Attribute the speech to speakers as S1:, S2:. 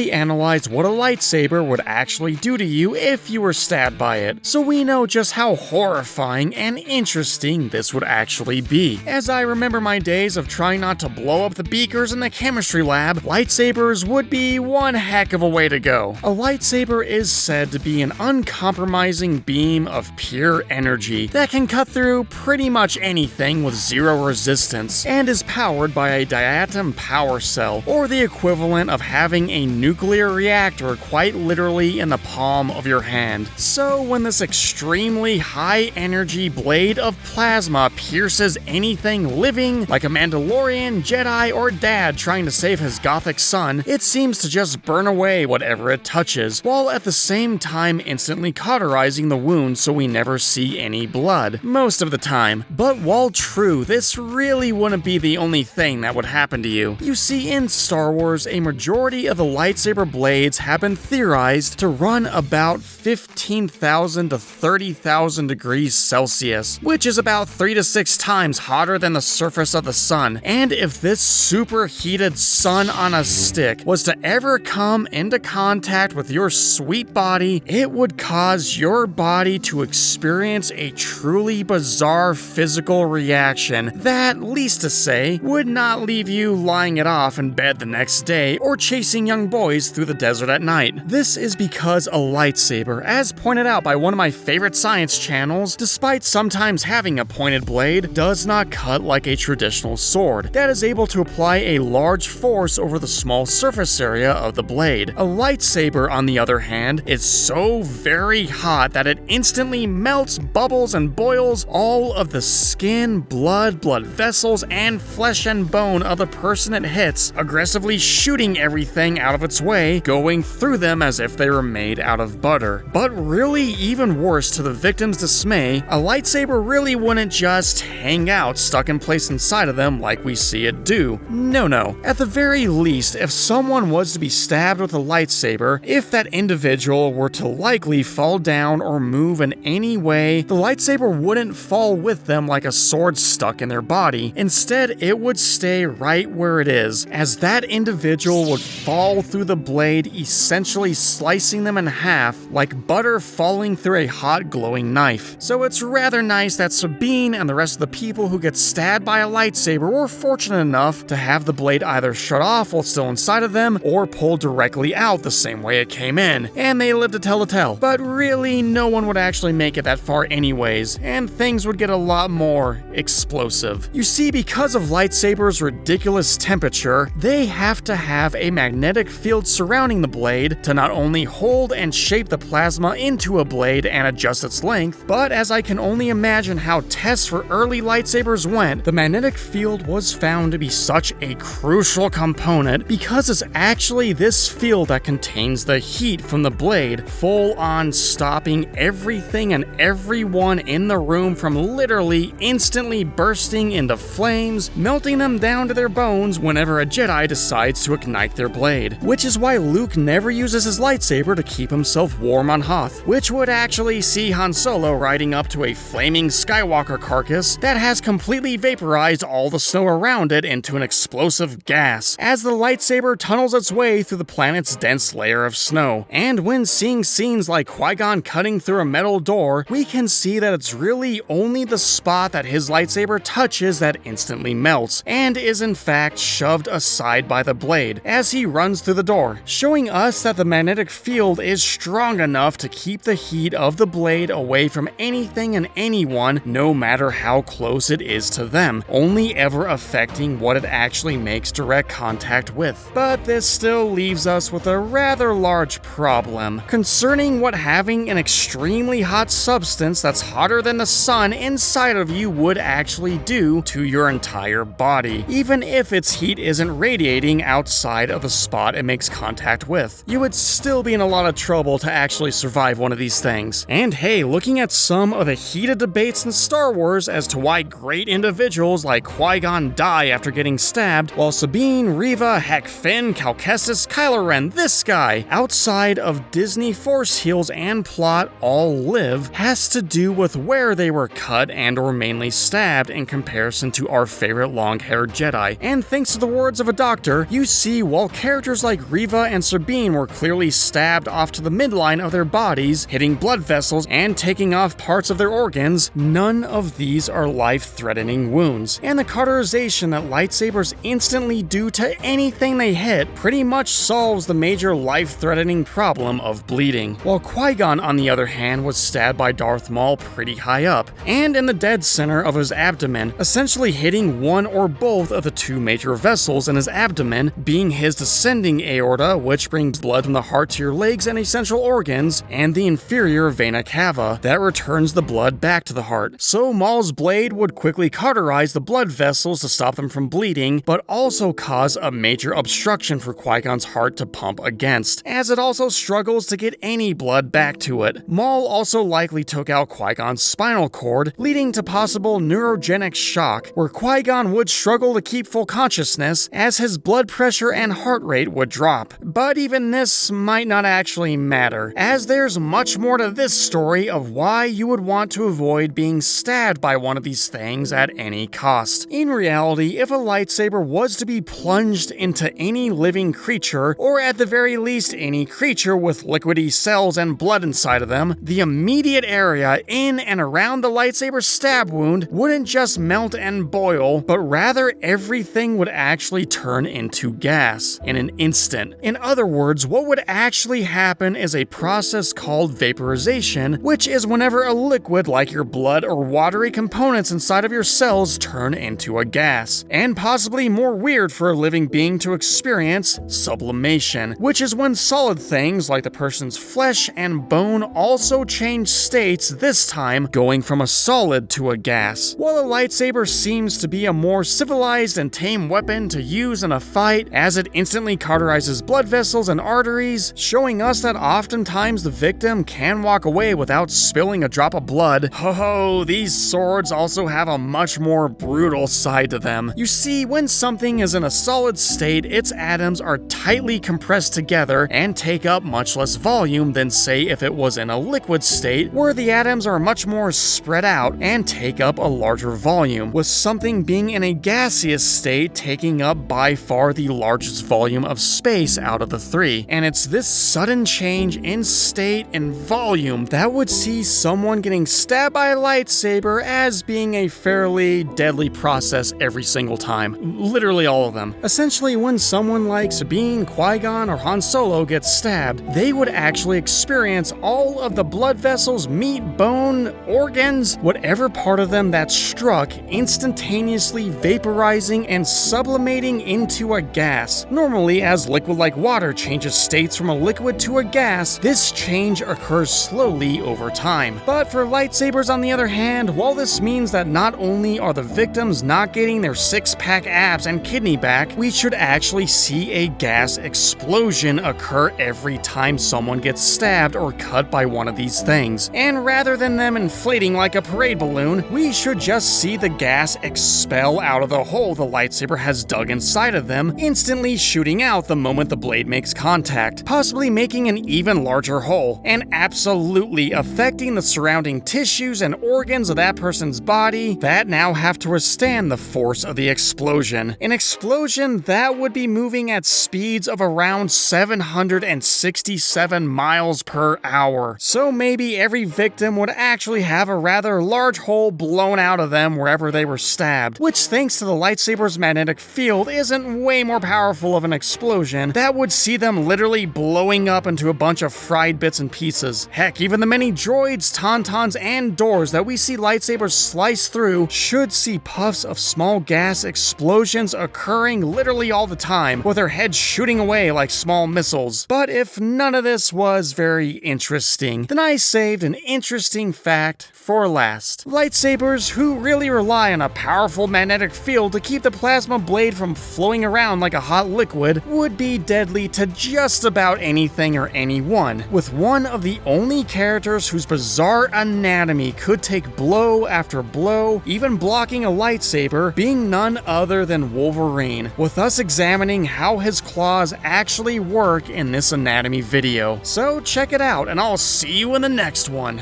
S1: analyzed what a lightsaber would actually do to you if you were stabbed by it, so we know just how horrifying and interesting this would actually be. As I remember my days of trying not to blow up the beakers in the chemistry lab, lightsabers would be one heck of a way to go. A lightsaber is said to be an uncompromising beam of pure energy that can cut through pretty much anything with zero resistance, and is powered by a diatom power cell, or the equivalent of having a nuclear reactor quite literally in the palm of your hand. So when this extremely high energy blade of plasma pierces anything living, like a Mandalorian, Jedi, or dad trying to save his gothic son, it seems to just burn away whatever it touches, while at the same time instantly cauterizing the wound so we never see any blood, most of the time. But while true, this really wouldn't be the only thing that would happen to you. You see, in Star Wars, a majority of the lightsaber blades have been theorized to run about 15,000 to 30,000 degrees Celsius, which is about 3 to 6 times hotter than the surface of the sun. And if this superheated sun on a stick was to ever come into contact with your sweet body, it would cause your body to experience a truly bizarre physical reaction that, least to say, would not leave you lying it off in bed the next day or chasing young boys through the desert at night. This is because a lightsaber, as pointed out by one of my favorite science channels, despite sometimes having a pointed blade, does not cut like a traditional sword that is able to apply a large force over the small surface area of the blade. A lightsaber, on the other hand, is so very hot that it instantly melts, bubbles, and boils all of the skin, blood vessels, and flesh and bone of the person it hits, aggressively shooting everything out of its way, going through them as if they were made out of butter. But really, even worse to the victim's dismay, a lightsaber really wouldn't just hang out stuck in place inside of them like we see it do. No. At the very least, if someone was to be stabbed with a lightsaber, if that individual were to likely fall down or move in any way, the lightsaber wouldn't fall with them like a sword stuck in their body. Instead, it would stay right where it is, as that individual would fall through the blade, essentially slicing them in half like butter falling through a hot glowing knife. So it's rather nice that Sabine and the rest of the people who get stabbed by a lightsaber were fortunate enough to have the blade either shut off while still inside of them or pulled directly out the same way it came in, and they lived to tell the tale. But really, no one would actually make it that far anyways, and things would get a lot more explosive. You see, because of lightsabers' ridiculous temperature, they have to have a magnetic field surrounding the blade to not only hold and shape the plasma into a blade and adjust its length, but as I can only imagine how tests for early lightsabers went, the magnetic field was found to be such a crucial component because it's actually this field that contains the heat from the blade, full on stopping everything and everyone in the room from literally instantly bursting into flames, melting them down to their bones whenever a Jedi decides to ignite their blade. Which is why Luke never uses his lightsaber to keep himself warm on Hoth, which would actually see Han Solo riding up to a flaming Skywalker carcass that has completely vaporized all the snow around it into an explosive gas, as the lightsaber tunnels its way through the planet's dense layer of snow. And when seeing scenes like Qui-Gon cutting through a metal door, we can see that it's really only the spot that his lightsaber touches that instantly melts, and is in fact shoved aside by the blade as he runs through the door, showing us that the magnetic field is strong enough to keep the heat of the blade away from anything and anyone, no matter how close it is to them, only ever affecting what it actually makes direct contact with. But this still leaves us with a rather large problem concerning what having an extremely hot substance that's hotter than the sun inside of you would actually do to your entire body, even if its heat isn't radiating outside of the spot it makes contact with. You would still be in a lot of trouble to actually survive one of these things. And hey, looking at some of the heated debates in Star Wars as to why great individuals like Qui-Gon die after getting stabbed, while Sabine, Reva, heck Finn, Cal Kestis, Kylo Ren, this guy, outside of Disney Force heals and plot all live, has to do with where they were cut and or mainly stabbed in comparison to our favorite long-haired Jedi. And thanks to the words of a doctor, you see, while characters like Reva and Sabine were clearly stabbed off to the midline of their bodies, hitting blood vessels and taking off parts of their organs, none of these are life-threatening wounds. And the cauterization that lightsabers instantly do to anything they hit pretty much solves the major life-threatening problem of bleeding. While Qui-Gon, on the other hand, was stabbed by Darth Maul pretty high up, and in the dead center of his abdomen, essentially hitting one or both of the two major vessels in his abdomen, being his descending aorta, which brings blood from the heart to your legs and essential organs, and the inferior vena cava, that returns the blood back to the heart. So Maul's blade would quickly cauterize the blood vessels to stop them from bleeding, but also cause a major obstruction for Qui-Gon's heart to pump against, as it also struggles to get any blood back to it. Maul also likely took out Qui-Gon's spinal cord, leading to possible neurogenic shock, where Qui-Gon would struggle to keep full consciousness as his blood pressure and heart rate would drop. But even this might not actually matter, as there's much more to this story of why you would want to avoid being stabbed by one of these things at any cost. In reality, if a lightsaber was to be plunged into any living creature, or at the very least any creature with liquidy cells and blood inside of them, the immediate area in and around the lightsaber stab wound wouldn't just melt and boil, but rather everything would actually turn into gas in an instant. In other words, what would actually happen is a process called vaporization, which is whenever a liquid like your blood or watery components inside of your cells turn into a gas. And possibly more weird for a living being to experience, sublimation, which is when solid things like the person's flesh and bone also change states, this time going from a solid to a gas. While a lightsaber seems to be a more civilized and tame weapon to use in a fight, as it instantly cauterizes blood vessels and arteries, showing us that oftentimes the victim can walk away without spilling a drop of blood. Ho, these swords also have a much more brutal side to them. You see, when something is in a solid state, its atoms are tightly compressed together and take up much less volume than, say, if it was in a liquid state, where the atoms are much more spread out and take up a larger volume, with something being in a gaseous state taking up by far the largest volume of space out of the three. And it's this sudden change in state and volume that would see someone getting stabbed by a lightsaber as being a fairly deadly process every single time. Literally all of them. Essentially, when someone like Sabine, Qui-Gon, or Han Solo gets stabbed, they would actually experience all of the blood vessels, meat, bone, organs, whatever part of them that's struck, instantaneously vaporizing and sublimating into a gas. Normally, as liquid like water changes states from a liquid to a gas, this change occurs slowly over time. But for lightsabers, on the other hand, while this means that not only are the victims not getting their six-pack abs and kidney back, we should actually see a gas explosion occur every time someone gets stabbed or cut by one of these things. And rather than them inflating like a parade balloon, we should just see the gas expel out of the hole the lightsaber has dug inside of them, instantly shooting out the moment the blade makes contact, possibly making an even larger hole, and absolutely affecting the surrounding tissues and organs of that person's body that now have to withstand the force of the explosion. An explosion that would be moving at speeds of around 767 miles per hour. So maybe every victim would actually have a rather large hole blown out of them wherever they were stabbed, which, thanks to the lightsaber's magnetic field, isn't way more powerful of an explosion that would see them literally blowing up into a bunch of fried bits and pieces. Heck, even the many droids, tauntauns, and doors that we see lightsabers slice through should see puffs of small gas explosions occurring literally all the time, with their heads shooting away like small missiles. But if none of this was very interesting, then I saved an interesting fact for last. Lightsabers, who really rely on a powerful magnetic field to keep the plasma blade from flowing around like a hot liquid, would be deadly to just about anything or anyone, with one of the only characters whose bizarre anatomy could take blow after blow, even blocking a lightsaber, being none other than Wolverine, with us examining how his claws actually work in this anatomy video. So check it out, and I'll see you in the next one.